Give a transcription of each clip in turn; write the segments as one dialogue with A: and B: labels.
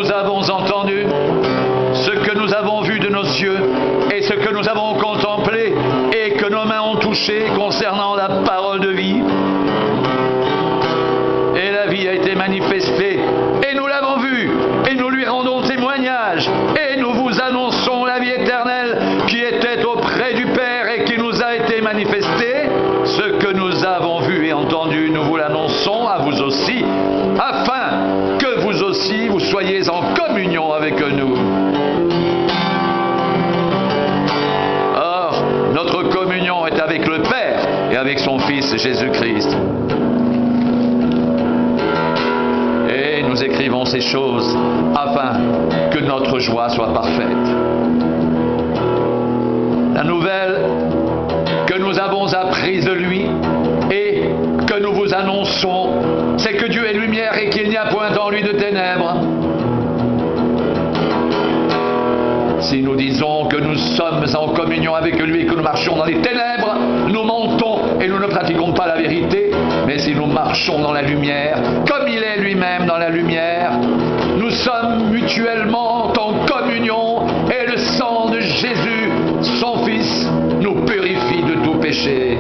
A: nous avons entendu, ce que nous avons vu de nos yeux et ce que nous avons contemplé et que nos mains ont touché concernant la parole de vie. Et la vie a été manifestée et nous l'avons vue et nous lui rendons témoignage et nous vous annonçons la vie éternelle qui était auprès du Père et qui nous a été manifestée. Ce que nous avons vu et entendu, nous vous l'annonçons à vous aussi, afin que vous aussi vous soyez en communion avec nous. Or, notre communion est avec le Père et avec son Fils Jésus-Christ. Et nous écrivons ces choses afin que notre joie soit parfaite. La nouvelle que nous avons apprise de lui et que nous vous annonçons, c'est que Dieu est lumière et qu'il n'y a point en lui de ténèbres. Si nous disons que nous sommes en communion avec lui et que nous marchons dans les ténèbres, nous mentons et nous ne pratiquons pas la vérité. Mais si nous marchons dans la lumière, comme il est lui-même dans la lumière, nous sommes mutuellement en communion et le sang de Jésus, son Fils, nous purifie de tout péché.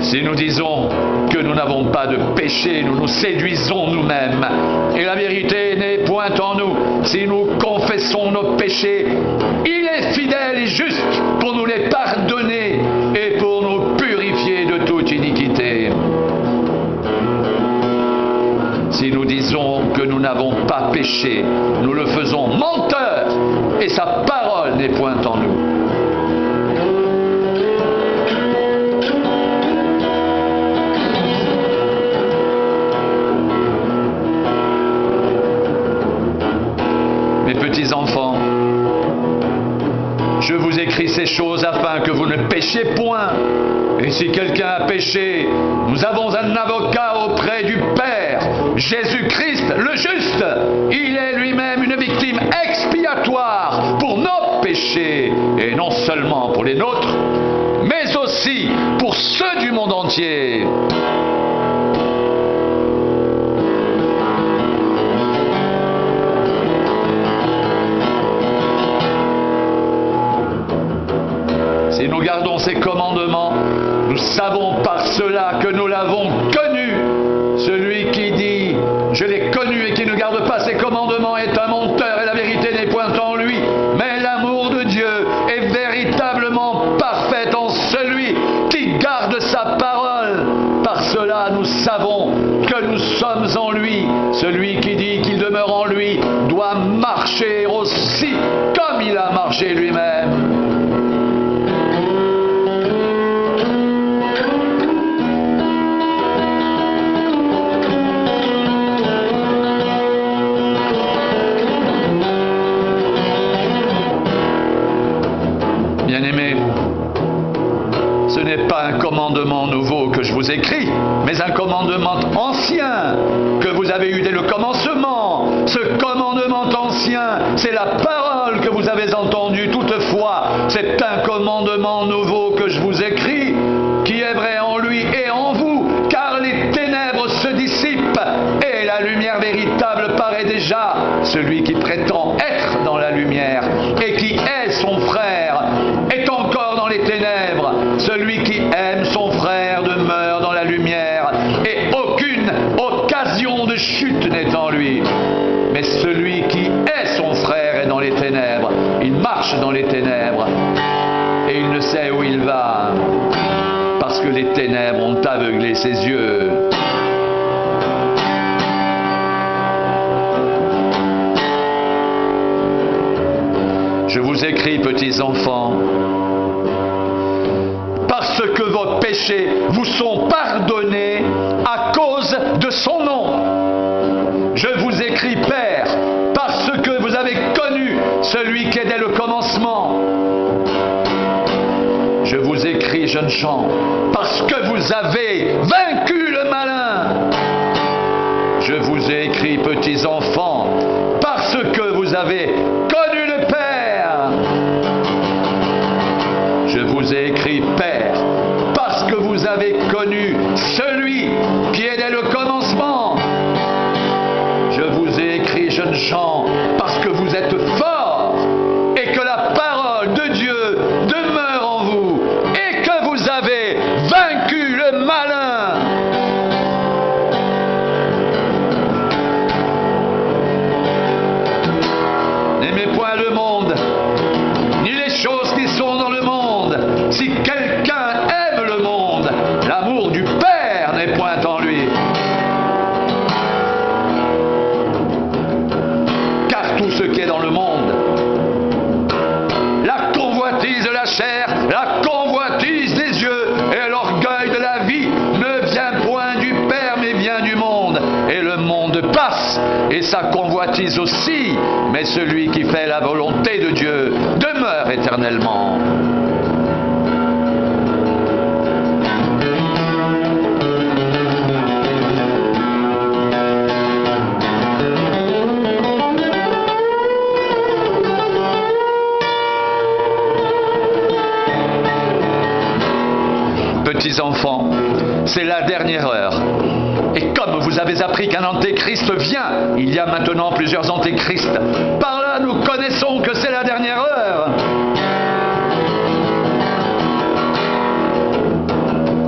A: Si nous disons que nous n'avons pas de péché, nous nous séduisons nous-mêmes. Et la vérité n'est point en nous. Si nous confessons nos péchés, il est fidèle et juste pour nous les pardonner et pour nous purifier de toute iniquité. Si nous disons que nous n'avons pas péché, nous le faisons menteur et sa parole n'est point en nous. Petits enfants, je vous écris ces choses afin que vous ne péchiez point. Et si quelqu'un a péché, nous avons un avocat auprès du Père, Jésus-Christ le juste. Il est lui-même une victime expiatoire pour nos péchés, et non seulement pour les nôtres, mais aussi pour ceux du monde entier. Si nous gardons ses commandements, nous savons par cela que nous l'avons connu. Celui qui dit « Je l'ai connu » et qui ne garde pas ses commandements est un menteur et la vérité n'est point en lui. Mais l'amour de Dieu est véritablement parfait en celui qui garde sa parole. Par cela, nous savons que nous sommes en lui. Celui qui dit qu'il demeure en lui doit marcher aussi comme il a marché lui-même. Bien-aimés, ce n'est pas un commandement nouveau que je vous écris, mais un commandement ancien que vous avez eu dès le commencement. Ce commandement ancien, c'est la parole que vous avez entendue toutefois. C'est un commandement nouveau que je vous écris, qui est vrai en lui et en vous, car les ténèbres se dissipent et la lumière véritable paraît déjà. Celui qui prétend être dans la lumière et qui est son frère est encore dans les ténèbres. Celui qui aime son frère demeure dans la lumière et aucune occasion de chute n'est en lui. Mais celui qui est son frère est dans les ténèbres. Il marche dans les ténèbres et il ne sait où il va parce que les ténèbres ont aveuglé ses yeux. Je vous écris, petits enfants, parce que vos péchés vous sont pardonnés à cause de son nom. Je vous écris, Père, parce que vous avez connu celui qui est dès le commencement. Je vous écris, jeunes gens, parce que vous avez vaincu le malin. Je vous ai écrit, petits enfants, parce parce que vous avez connu le Père. Je vous ai écrit Père, parce que vous avez connu celui qui est dès le commencement. Je vous ai écrit, jeunes gens, parce que vous êtes forts et que la parole de Dieu demeure en vous et que vous avez vaincu le malin. N'aimez point le monde, ni les choses qui sont dans le monde. Si quelqu'un aime le monde, l'amour du Père n'est point en lui. Car tout ce qui est dans le monde, la convoitise de la chair, la convoitise des yeux et l'orgueil de la vie ne vient point du Père mais vient du monde. Et le monde passe et sa convoitise aussi, mais celui qui fait la volonté de Dieu demeure éternellement. Petits enfants, c'est la dernière heure. Et comme vous avez appris qu'un antéchrist vient, il y a maintenant plusieurs antéchrists, par là nous connaissons que c'est la dernière heure.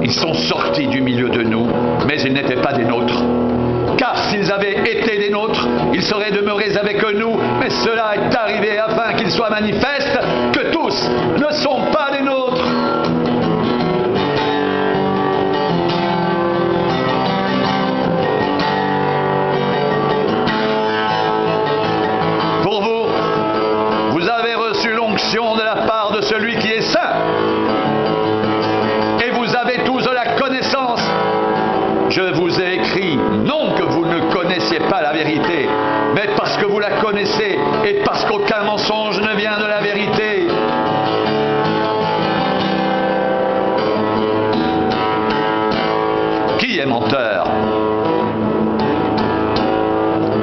A: Ils sont sortis du milieu de nous, mais ils n'étaient pas des nôtres. Car s'ils avaient été des nôtres, ils seraient demeurés avec nous, mais cela est arrivé afin qu'il soit manifeste que tous ne sont pas des nôtres. De la part de celui qui est saint. Et vous avez tous de la connaissance. Je vous ai écrit, non que vous ne connaissiez pas la vérité, mais parce que vous la connaissez et parce qu'aucun mensonge ne vient de la vérité. Qui est menteur?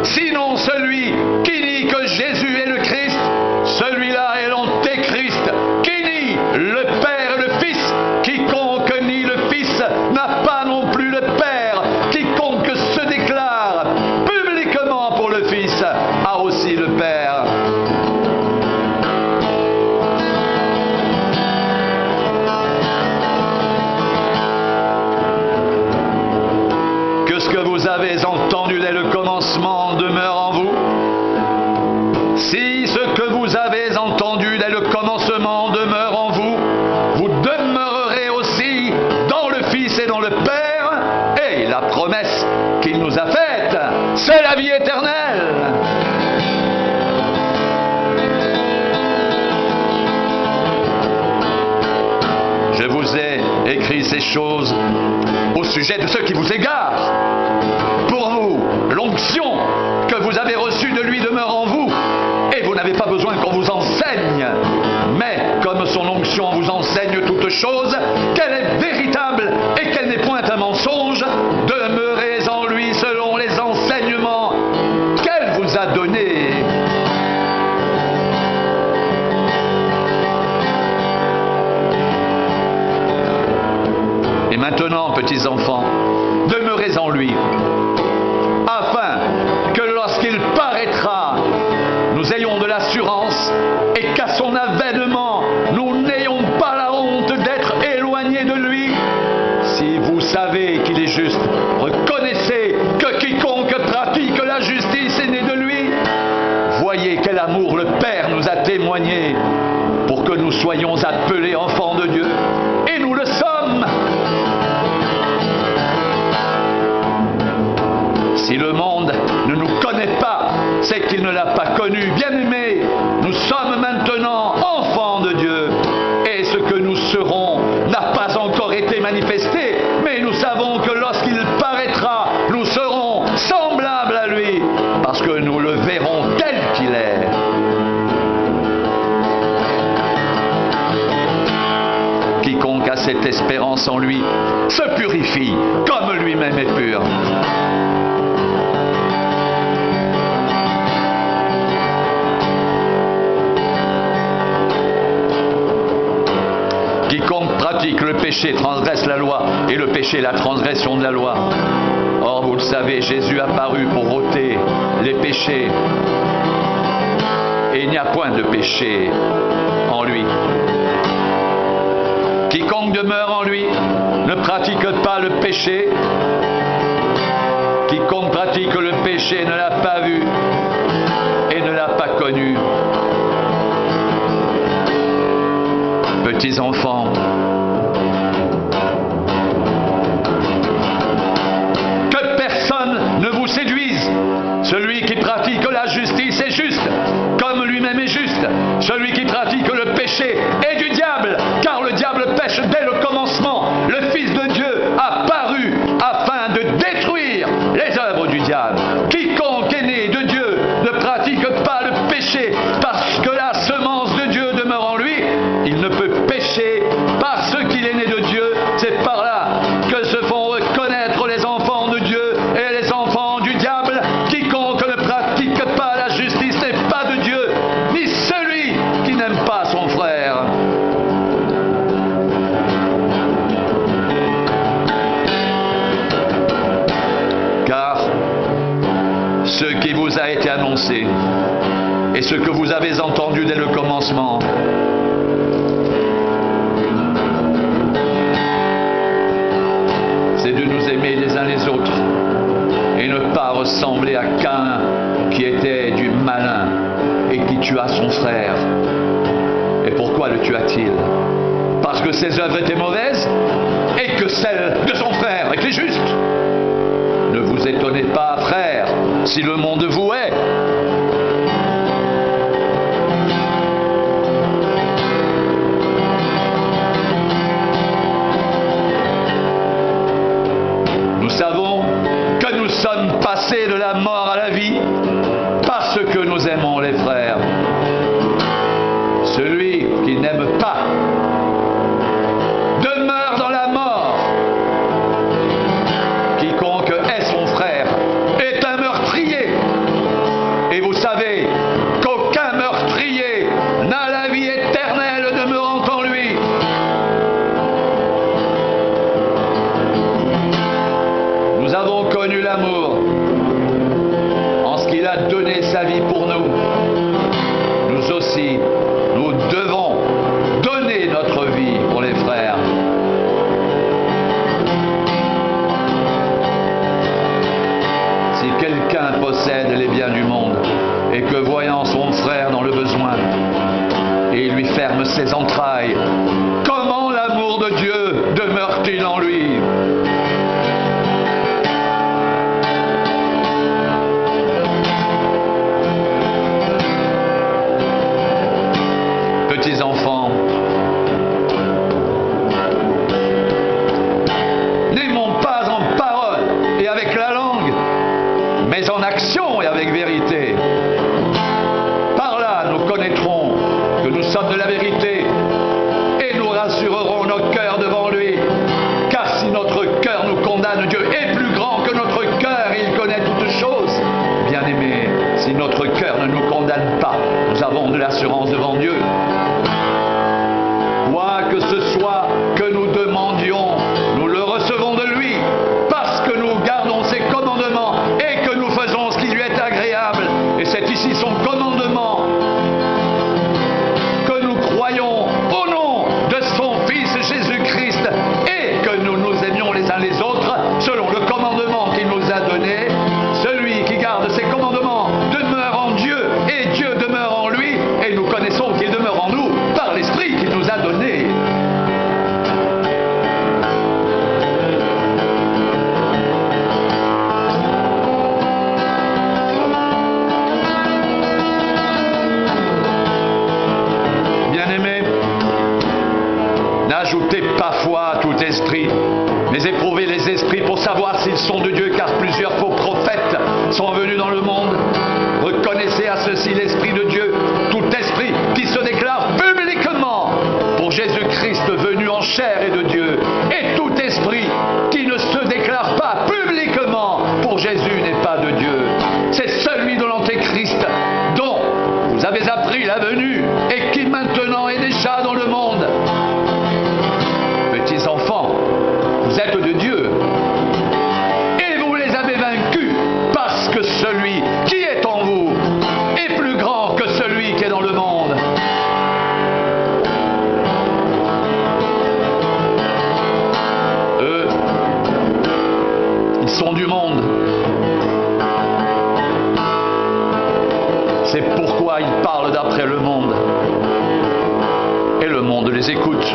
A: Sinon celui qui nie que Jésus est le Christ, celui-là est l'antéchrist, qui nie le Père et le Fils. Quiconque nie le Fils n'a pas non plus le Père. Quiconque se déclare publiquement pour le Fils a aussi le Père. Que ce que vous avez entendu dès le commencement demeure en vous. Si ce que vous avez entendu dès le commencement demeure en vous, vous demeurerez aussi dans le Fils et dans le Père, et la promesse qu'il nous a faite, c'est la vie éternelle. Je vous ai écrit ces choses au sujet de ceux qui vous égarent. Pour vous, l'onction que vous avez reçue de lui demeure en vous, et vous n'avez pas besoin qu'on vous enseigne. Mais comme son onction vous enseigne toutes choses, qu'elle est véritable et qu'elle n'est point un mensonge, demeurez en lui selon les enseignements qu'elle vous a donnés. Et maintenant, petits enfants, demeurez en lui, afin que lorsqu'il paraîtra, nous ayons de l'assurance et qu'à son avènement, nous n'ayons pas la honte d'être éloignés de lui. Si vous savez qu'il est juste, reconnaissez que quiconque pratique la justice est né de lui. Voyez quel amour le Père nous a témoigné pour que nous soyons appelés enfants de Dieu. Et nous le sommes. Si le monde ne nous connaît pas, c'est qu'il ne l'a pas connu. Bien-aimés, nous sommes maintenant enfants de Dieu. Et ce que nous serons n'a pas encore été manifesté, mais nous savons que lorsqu'il paraîtra, nous serons semblables à lui, parce que nous le verrons tel qu'il est. Quiconque a cette espérance en lui se purifie comme lui-même est pur. pratique le péché transgresse la loi, et le péché est la transgression de la loi. Or, vous le savez, Jésus apparut pour ôter les péchés. Et il n'y a point de péché en lui. Quiconque demeure en lui ne pratique pas le péché. Quiconque pratique le péché ne l'a pas vu et ne l'a pas connu. Petits enfants, que personne ne vous séduise. Celui qui pratique la justice est juste, comme lui-même est juste. Celui qui pratique le péché est du diable, car le diable pêche dès le commencement. Le Fils de Dieu a paru afin de détruire les œuvres du diable. Quiconque est né de Dieu ne pratique pas le péché, parce que la semence de Dieu demeure en lui. Il ne peut pécher parce qu'il est né de Dieu. C'est par là que se font reconnaître les enfants de Dieu et les enfants du diable. Quiconque ne pratique pas la justice n'est pas de Dieu, ni celui qui n'aime pas son frère. Car ce qui vous a été annoncé et ce que vous avez entendu dès le commencement, c'est de nous aimer les uns les autres et ne pas ressembler à Caïn qui était du malin et qui tua son frère. Et pourquoi le tua-t-il? Parce que ses œuvres étaient mauvaises et que celles de son frère étaient justes. Ne vous étonnez pas, frères, si le monde vous hait. Nous savons que nous sommes passés de la mort à la vie parce que nous aimons les frères. Celui qui n'aime pas demeure dans la mort. Quiconque est son frère est un meurtrier. Et vous savez qu'aucun meurtrier n'a la vie éternelle demeurant en lui. Nous avons connu l'amour en ce qu'il a donné sa vie pour nous. Nous aussi, nous devons donner notre vie pour les frères. Si quelqu'un possède les biens du monde et que voyant son frère dans le besoin, et il lui ferme ses entrailles, comment l'amour de Dieu demeure-t-il en lui? Petits enfants, n'aimons pas en parole et avec la langue, mais en action et avec vérité. Par là, nous connaîtrons que nous sommes de la vérité et nous rassurerons nos cœurs devant lui. Car si notre cœur nous condamne, Dieu est plus grand que notre cœur et il connaît toutes choses. Bien-aimés, si notre cœur ne nous condamne pas, nous avons de l'assurance devant Dieu. Quoi que ce soit que nous demandions, nous le recevons de lui, parce que nous gardons ses commandements et que nous faisons ce qui lui est agréable. Et c'est ici son commandement, que nous croyons au nom de son Fils Jésus-Christ et que nous nous aimions les uns les autres selon le commandement qu'il nous a donné. Celui qui garde ses commandements demeure en Dieu et Dieu demeure en lui, et nous connaissons qu'il demeure en nous par l'Esprit qu'il nous a donné. Bien-aimés, n'ajoutez pas foi à tout esprit, mais éprouvez les esprits pour savoir s'ils sont de Dieu, car plusieurs faux prophètes sont venus dans le monde. Reconnaissez à ceci l'Esprit de Dieu. Tout esprit qui se déclare publiquement pour Jésus-Christ venu en chair est de Dieu. Et tout esprit qui ne se déclare pas publiquement pour Jésus n'est pas de Dieu. C'est celui de l'Antéchrist dont vous avez appris la venue et qui maintenant est déjà dans le monde. monde. Et le monde les écoute.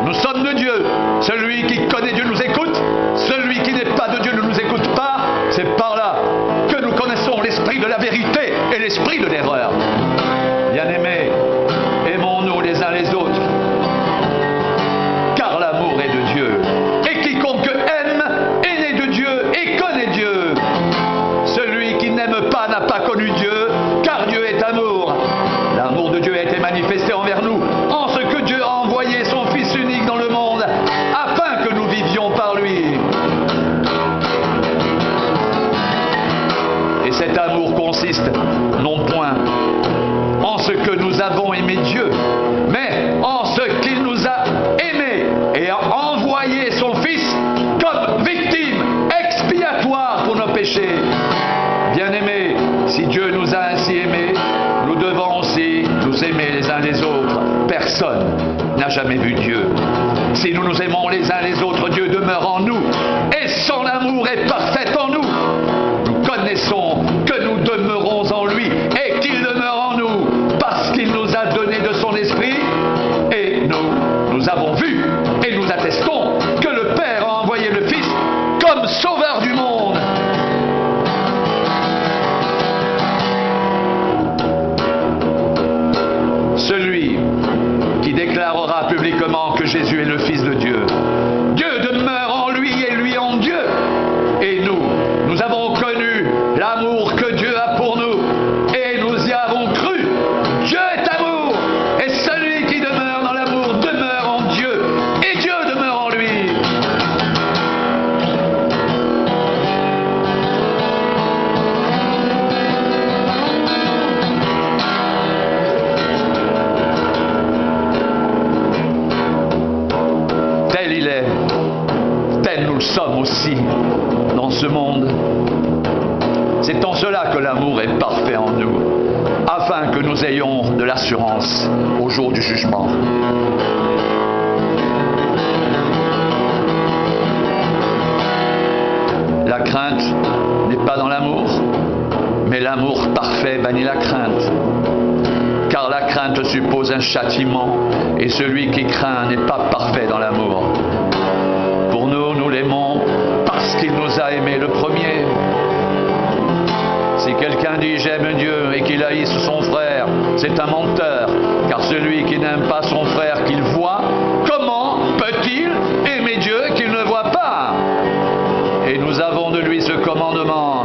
A: Nous sommes de Dieu. Celui qui connaît Dieu nous écoute. Celui qui n'est pas de Dieu ne nous écoute pas. C'est par là que nous connaissons l'esprit de la vérité et l'esprit de l'erreur. Bien-aimés, aimons-nous les uns les autres, car l'amour est de Dieu. Et quiconque aime est né de Dieu et connaît Dieu. Celui qui n'aime pas n'a pas connu Dieu, car Dieu est amour. L'amour de Dieu a été manifesté envers nous, en ce que Dieu a envoyé son Fils unique dans le monde, afin que nous vivions par lui. Et cet amour consiste, non point en ce que nous avons aimé Dieu, mais en ce qu'il nous a aimés et a envoyé son Fils comme victime expiatoire pour nos péchés. Bien-aimés, si Dieu nous a ainsi aimés, nous devons aussi nous aimer les uns les autres. Personne n'a jamais vu Dieu. Si nous nous aimons les uns les autres, Dieu demeure en nous et son amour est parfait en nous. Nous connaissons que nous demeurons en lui et qu'il demeure en nous parce qu'il nous a donné de son esprit, et nous avons vu et nous attestons que le Père a envoyé le Fils comme sauveur du monde. Celui qui déclarera publiquement que Jésus est le Fils de Dieu, Dieu demeure en lui et lui en Dieu. Et nous avons connu l'amour que Dieu a pour nous et nous y avons cru. Dieu est amour et celui qui demeure dans l'amour demeure en Dieu et Dieu demeure en lui. Tel il est, tel nous le sommes aussi dans ce monde. C'est en cela que l'amour est parfait en nous, afin que nous ayons de l'assurance au jour du jugement. La crainte n'est pas dans l'amour, mais l'amour parfait bannit la crainte. Car la crainte suppose un châtiment, et celui qui craint n'est pas parfait dans l'amour. Pour nous, nous l'aimons parce qu'il nous a aimés le premier. Si quelqu'un dit « j'aime Dieu » et qu'il haïsse son frère, c'est un menteur, car celui qui n'aime pas son frère qu'il voit, comment peut-il aimer Dieu qu'il ne voit pas? Et nous avons de lui ce commandement,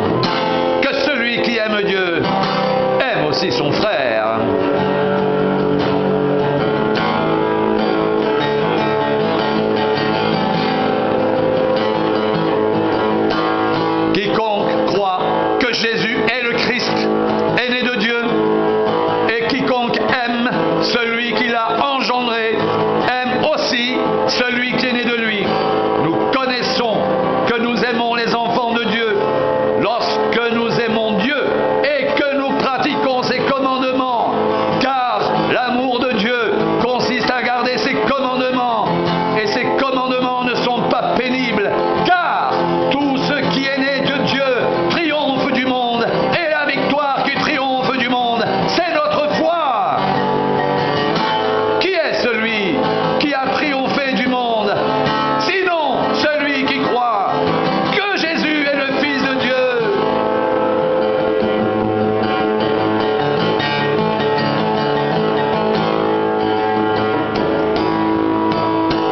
A: que celui qui aime Dieu aime aussi son frère. Quiconque croit que Jésus est le Christ est né de Dieu, et quiconque aime celui qui l'a engendré aime aussi celui qui est né de lui. Nous connaissons que nous aimons les enfants de Dieu lorsque nous aimons Dieu et que nous pratiquons ses commandements, car l'amour de Dieu consiste à garder ses commandements, et ses commandements ne sont pas pénibles, car tout ce qui est né de Dieu triomphe du monde, et la victoire qui triomphe du monde, c'est notre foi. Qui est celui qui a triomphé du monde, sinon celui qui croit que Jésus est le Fils de Dieu?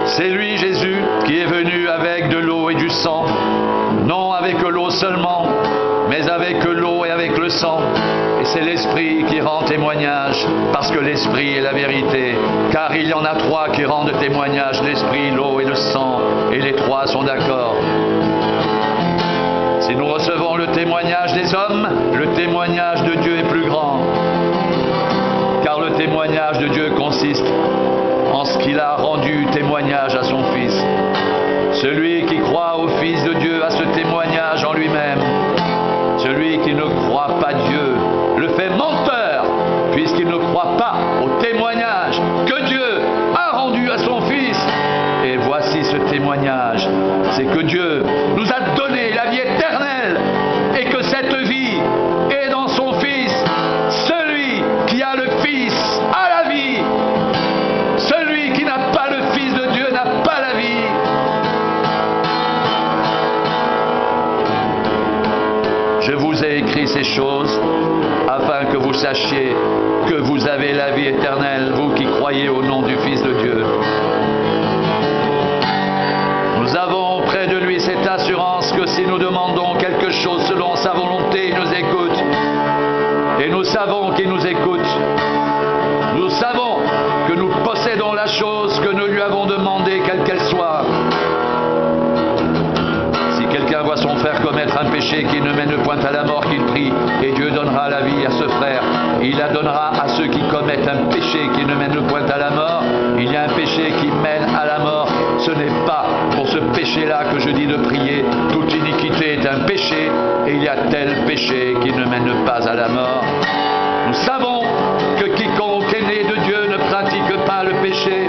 A: C'est lui, Jésus, qui est venu avec de l'eau et du sang, non avec l'eau seulement, mais avec l'eau et avec le sang. Et c'est l'Esprit qui rend témoignage, parce que l'Esprit est la vérité. Car il y en a trois qui rendent témoignage, l'Esprit, l'eau et le sang, et les trois sont d'accord. Si nous recevons le témoignage des hommes, le témoignage de Dieu est plus grand. Car le témoignage de Dieu consiste en ce qu'il a rendu témoignage à son Fils. Celui qui croit au Fils de Dieu a ce témoignage en lui-même. Celui qui ne croit pas Dieu le fait menteur, puisqu'il ne croit pas au témoignage que Dieu a rendu à son Fils. Et voici ce témoignage témoignage, c'est que Dieu nous a donné la vie éternelle et que cette vie est dans son Fils. Celui qui a le Fils a la vie. Celui qui n'a pas le Fils de Dieu n'a pas la vie. Je vous ai écrit ces choses afin que vous sachiez que vous avez la vie éternelle, vous qui croyez au nom du Fils de Dieu. Nous avons auprès de lui cette assurance que si nous demandons quelque chose selon sa volonté, il nous écoute. Et nous savons qu'il nous écoute. Nous savons que nous possédons la chose que nous lui avons demandée, quelle qu'elle soit. Si quelqu'un voit son frère commettre un péché qui ne mène point à la mort, qu'il prie, et Dieu donnera la vie à ce frère. Il la donnera à ceux qui commettent un péché qui ne mène point à la mort. Il y a un péché qui mène à la mort. Ce n'est pas pour ce péché-là que je dis de prier. Toute iniquité est un péché, et il y a tel péché qui ne mène pas à la mort. Nous savons que quiconque est né de Dieu ne pratique pas le péché,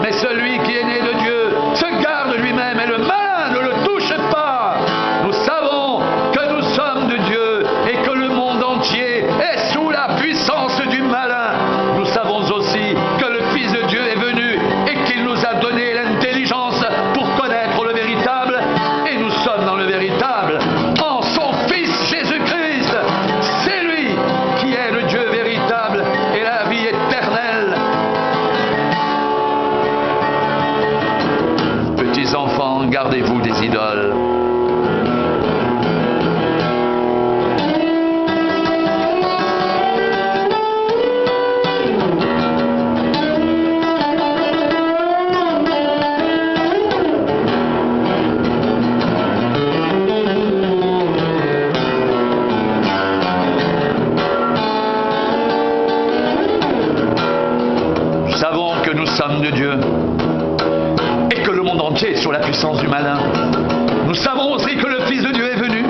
A: mais celui qui est né de Dieu se garde lui-même et le malin ne le touche pas. Nous savons que nous sommes de Dieu et que le monde entier est sous la puissance du malin. Nous savons aussi que le Fils de Dieu est venu et qu'il nous a donné l'intelligence pour connaître le véritable, et nous sommes dans le véritable en son Fils Jésus-Christ. C'est lui qui est le Dieu véritable et la vie éternelle. Petits enfants, gardez-vous des idoles. Nous savons que nous sommes de Dieu et que le monde entier est sous la puissance du malin. Nous savons aussi que le Fils de Dieu est venu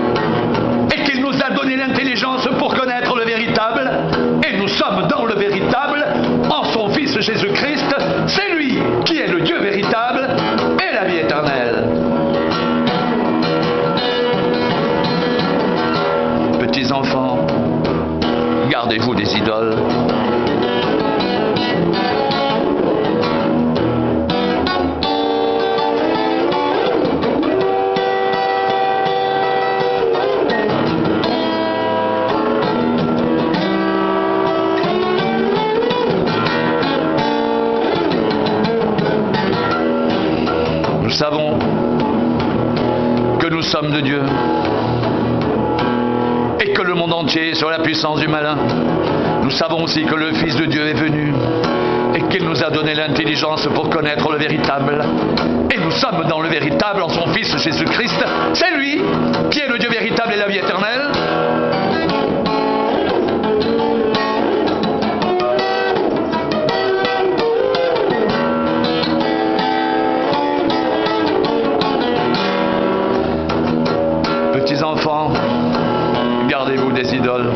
A: et qu'il nous a donné l'intelligence pour connaître le véritable, et nous sommes dans le véritable en son Fils Jésus-Christ. C'est lui qui est le Dieu véritable et la vie éternelle. Petits enfants, gardez-vous des idoles. Nous savons que nous sommes de Dieu et que le monde entier est sous la puissance du malin. Nous savons aussi que le Fils de Dieu est venu et qu'il nous a donné l'intelligence pour connaître le véritable. Et nous sommes dans le véritable en son Fils Jésus-Christ. C'est lui qui est le Dieu véritable et la vie éternelle. Petits enfants, gardez-vous des idoles.